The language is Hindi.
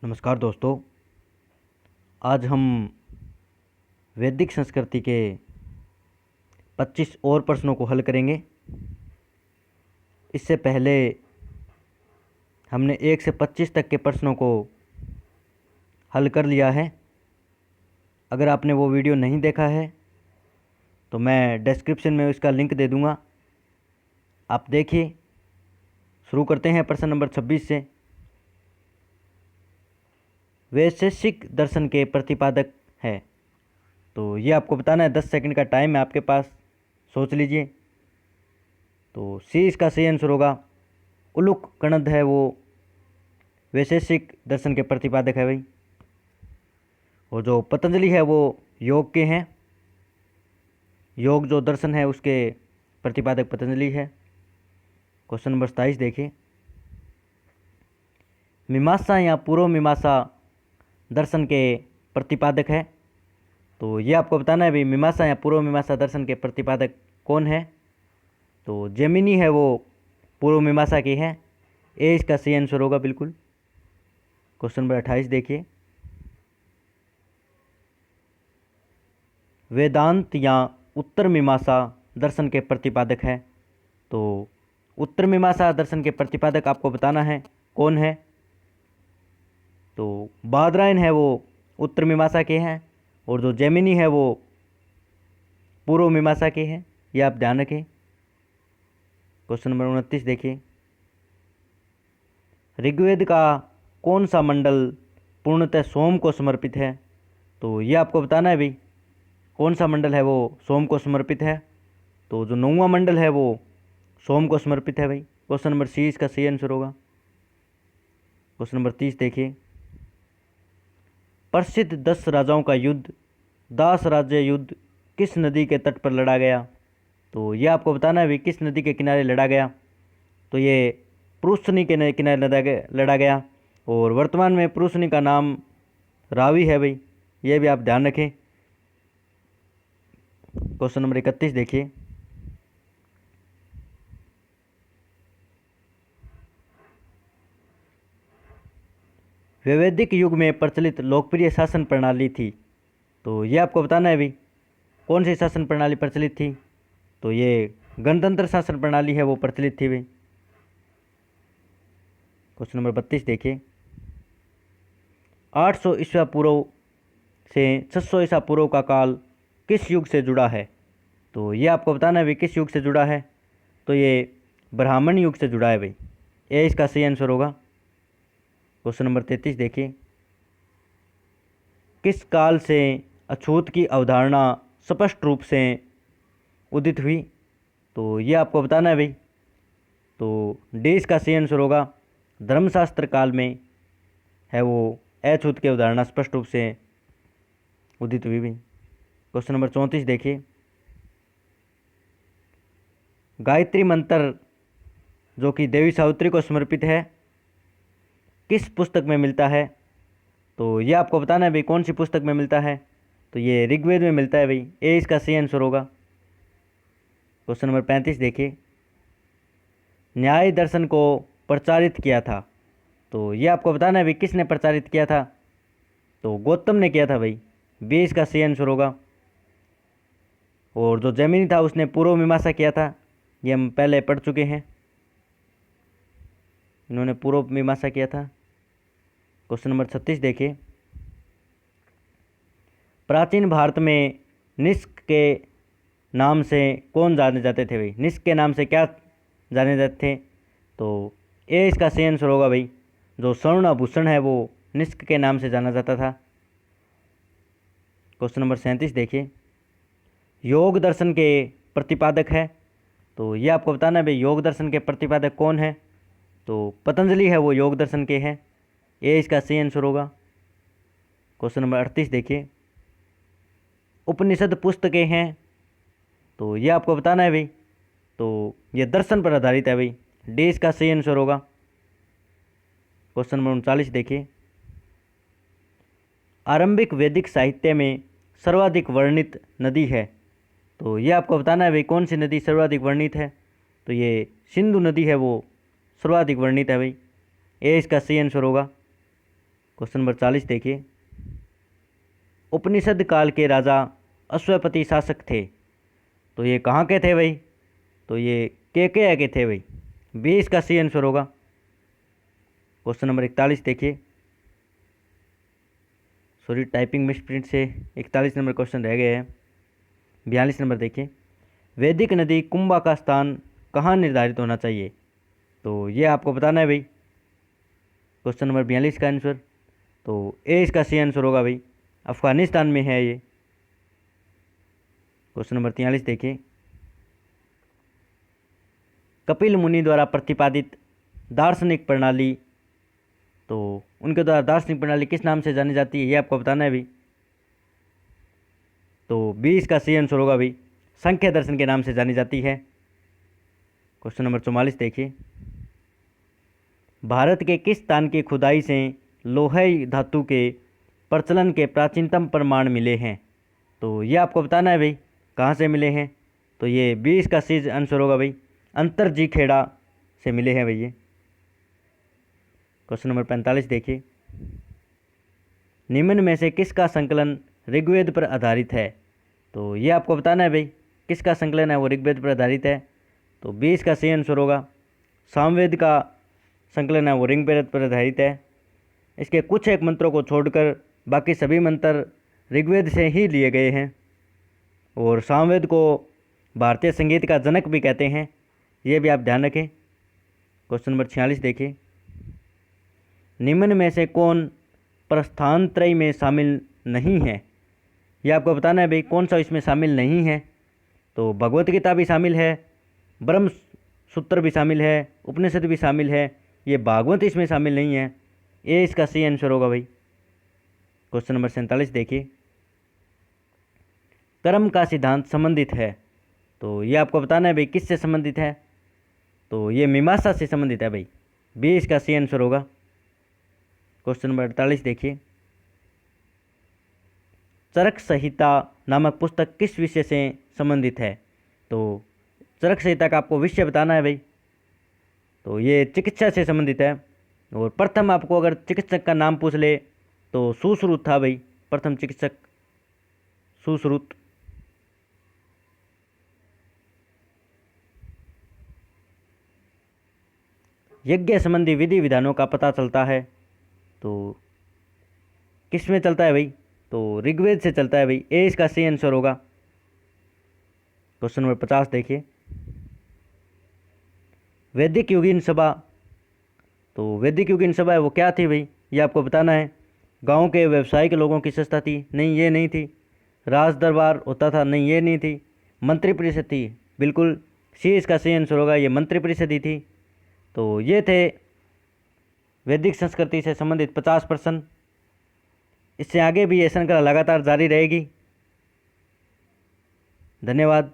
नमस्कार दोस्तों। आज हम वैदिक संस्कृति के 25 और प्रश्नों को हल करेंगे। इससे पहले हमने 1 से 25 तक के प्रश्नों को हल कर लिया है। अगर आपने वो वीडियो नहीं देखा है तो मैं डिस्क्रिप्शन में उसका लिंक दे दूँगा, आप देखिए। शुरू करते हैं प्रश्न नंबर 26 से। वैशेषिक दर्शन के प्रतिपादक है। तो ये आपको बताना है। 10 सेकंड का टाइम है आपके पास, सोच लीजिए। तो सी इसका सही आंसर होगा। उलूक कणद है वो वैशेषिक दर्शन के प्रतिपादक है भाई। और जो पतंजलि है वो योग के हैं। योग जो दर्शन है उसके प्रतिपादक पतंजलि है। क्वेश्चन नंबर 27 देखिए। मीमांसा या पूर्व मीमांसा दर्शन के प्रतिपादक है। तो ये आपको बताना है भाई, मीमांसा या पूर्व मीमांसा दर्शन के प्रतिपादक कौन है। तो जैमिनी है वो पूर्व मीमांसा की है। ए इसका सही आंसर होगा बिल्कुल। क्वेश्चन नंबर 28 देखिए। वेदांत या उत्तर मीमांसा दर्शन के प्रतिपादक है। तो उत्तर मीमांसा दर्शन के प्रतिपादक आपको बताना है कौन है। तो बादरायण है वो उत्तर मीमांसा के हैं, और जो जैमिनी है वो पूर्व मीमांसा के हैं। ये आप ध्यान रखें। क्वेश्चन नंबर 29 देखिए। ऋग्वेद का कौन सा मंडल पूर्णतः सोम को समर्पित है। तो ये आपको बताना है भाई, कौन सा मंडल है वो सोम को समर्पित है। तो जो 9वां मंडल है वो सोम को समर्पित है भाई। क्वेश्चन नंबर सी इसका सही आंसर होगा। क्वेश्चन नंबर 30 देखिए। प्रसिद्ध 10 राजाओं का युद्ध दास राज्य युद्ध किस नदी के तट पर लड़ा गया। तो ये आपको बताना है भाई, किस नदी के किनारे लड़ा गया। तो ये पुरुषनी के किनारे लड़ा गया। और वर्तमान में पुरुषनी का नाम रावी है भाई, ये भी आप ध्यान रखें। क्वेश्चन नंबर 31 देखिए। वैदिक युग में प्रचलित लोकप्रिय शासन प्रणाली थी। तो ये आपको बताना है भाई, कौन सी शासन प्रणाली प्रचलित थी। तो ये गणतंत्र शासन प्रणाली है वो प्रचलित थी भाई। क्वेश्चन नंबर 32 देखिए। 800 ईसा पूर्व से 600 ईसा पूर्व का काल किस युग से जुड़ा है। तो ये आपको बताना है भाई, किस युग से जुड़ा है। तो ये ब्राह्मण युग से जुड़ा है भाई। ये इसका सही आंसर होगा। क्वेश्चन नंबर 33 देखिए। किस काल से अछूत की अवधारणा स्पष्ट रूप से उदित हुई। तो ये आपको बताना है भाई। तो डी इसका सही आंसर होगा। धर्मशास्त्र काल में है वो अछूत की अवधारणा स्पष्ट रूप से उदित हुई भाई। क्वेश्चन नंबर 34 देखिए। गायत्री मंत्र जो कि देवी सावित्री को समर्पित है किस पुस्तक में मिलता है। तो ये आपको बताना है भाई, कौन सी पुस्तक में मिलता है। तो ये ऋग्वेद में मिलता है भाई। ए इसका सही आंसर होगा। क्वेश्चन नंबर 35 देखिए। न्याय दर्शन को प्रचारित किया था। तो ये आपको बताना है भाई, किसने प्रचारित किया था। तो गौतम ने किया था भाई। बी इसका सही आंसर होगा। और जो जैमिनी था उसने पूर्व मीमांसा किया था। ये हम पहले पढ़ चुके हैं, इन्होंने पूर्व मीमांसा किया था। क्वेश्चन नंबर 36 देखिए। प्राचीन भारत में निष्क के नाम से कौन जाने जाते थे भाई। निष्क के नाम से क्या जाने जाते थे। तो ए इसका सही आंसर होगा भाई। जो स्वर्ण आभूषण है वो निष्क के नाम से जाना जाता था। क्वेश्चन नंबर 37 देखिए। योग दर्शन के प्रतिपादक है। तो ये आपको बताना है भाई, योग दर्शन के प्रतिपादक कौन है। तो पतंजलि है वो योग दर्शन के हैं। ये इसका सही आंसर होगा। क्वेश्चन नंबर 38 देखिए। उपनिषद पुस्तकें हैं। तो ये आपको बताना है भाई। तो ये दर्शन पर आधारित है भाई। डी इसका सही आंसर होगा। क्वेश्चन नंबर 39 देखिए। आरंभिक वैदिक साहित्य में सर्वाधिक वर्णित नदी है। तो ये आपको बताना है भाई, कौन सी नदी सर्वाधिक वर्णित है। तो ये सिंधु नदी है वो सर्वाधिक वर्णित है भाई। ए इसका सही आंसर होगा। क्वेश्चन नंबर 40 देखिए, उपनिषद काल के राजा अश्वपति शासक थे, तो ये कहाँ के थे भाई? तो ये के थे भाई। 20 का सी आंसर होगा। क्वेश्चन नंबर 41 देखिए, सॉरी टाइपिंग मिसप्रिंट से 41 नंबर क्वेश्चन रह गए हैं। 42 नंबर देखिए, वैदिक नदी कुंभा का स्थान कहाँ निर्धारित होना चाहिए? तो ये आपको बताना है भाई। क्वेश्चन नंबर 42 का आंसर, तो ए इसका सी आंसर होगा भाई, अफगानिस्तान में है ये। क्वेश्चन नंबर 43 देखिए, कपिल मुनि द्वारा प्रतिपादित दार्शनिक प्रणाली, तो उनके द्वारा दार्शनिक प्रणाली किस नाम से जानी जाती है? ये आपको बताना है भाई। तो 20 का सी आंसर होगा भाई, संख्या दर्शन के नाम से जानी जाती है। क्वेश्चन नंबर 44 देखिए, भारत के किस स्थान की खुदाई से लोहे धातु के प्रचलन के प्राचीनतम प्रमाण मिले हैं? तो ये आपको बताना है भाई, कहाँ से मिले हैं? तो ये 20 का सी आंसर होगा भाई, अंतरजी खेड़ा से मिले हैं भाई ये। क्वेश्चन नंबर 45 देखिए, निम्न में से किसका संकलन ऋग्वेद पर आधारित है? तो ये आपको बताना है भाई, किसका संकलन है वो ऋग्वेद पर आधारित है? तो 20 का सी आंसर होगा, सामवेद का संकलन है वो ऋग्वेद पर आधारित है। इसके कुछ एक मंत्रों को छोड़कर बाकी सभी मंत्र ऋग्वेद से ही लिए गए हैं, और सामवेद को भारतीय संगीत का जनक भी कहते हैं, ये भी आप ध्यान रखें। क्वेश्चन नंबर 46 देखिए, निम्न में से कौन प्रस्थानत्रय में शामिल नहीं है? ये आपको बताना है भाई, कौन सा इसमें शामिल नहीं है? तो भगवत गीता भी शामिल है, ब्रह्म सूत्र भी शामिल है, उपनिषद भी शामिल है, ये भागवत इसमें शामिल नहीं है। ये इसका सी आंसर होगा भाई। क्वेश्चन नंबर 47 देखिए, कर्म का सिद्धांत संबंधित है, तो ये आपको बताना है भाई किससे संबंधित है? तो ये मीमांसा से संबंधित है भाई, 20 का सी आंसर होगा। क्वेश्चन नंबर 48 देखिए, चरक संहिता नामक पुस्तक किस विषय से संबंधित है? तो चरक संहिता का आपको विषय बताना है भाई, तो ये चिकित्सा से संबंधित है। और प्रथम आपको अगर चिकित्सक का नाम पूछ ले तो सुश्रुत था भाई, प्रथम चिकित्सक सुश्रुत। यज्ञ संबंधी विधि विधानों का पता चलता है, तो किस में चलता है भाई? तो ऋग्वेद से चलता है भाई, ए इसका सी आंसर होगा। क्वेश्चन नंबर 50 देखिए, वैदिक युगीन सभा, तो वैदिक युगीन सभा है वो क्या थी भाई? ये आपको बताना है। गांव के व्यावसायिक लोगों की संस्था थी? नहीं, ये नहीं थी। राज दरबार होता था? नहीं, ये नहीं थी। मंत्री परिषद थी? बिल्कुल सी इसका सी आंसर होगा, ये मंत्री परिषद ही थी। तो ये थे वैदिक संस्कृति से संबंधित 50 प्रश्न। इससे आगे भी ये श्रृंखला लगातार जारी रहेगी। धन्यवाद।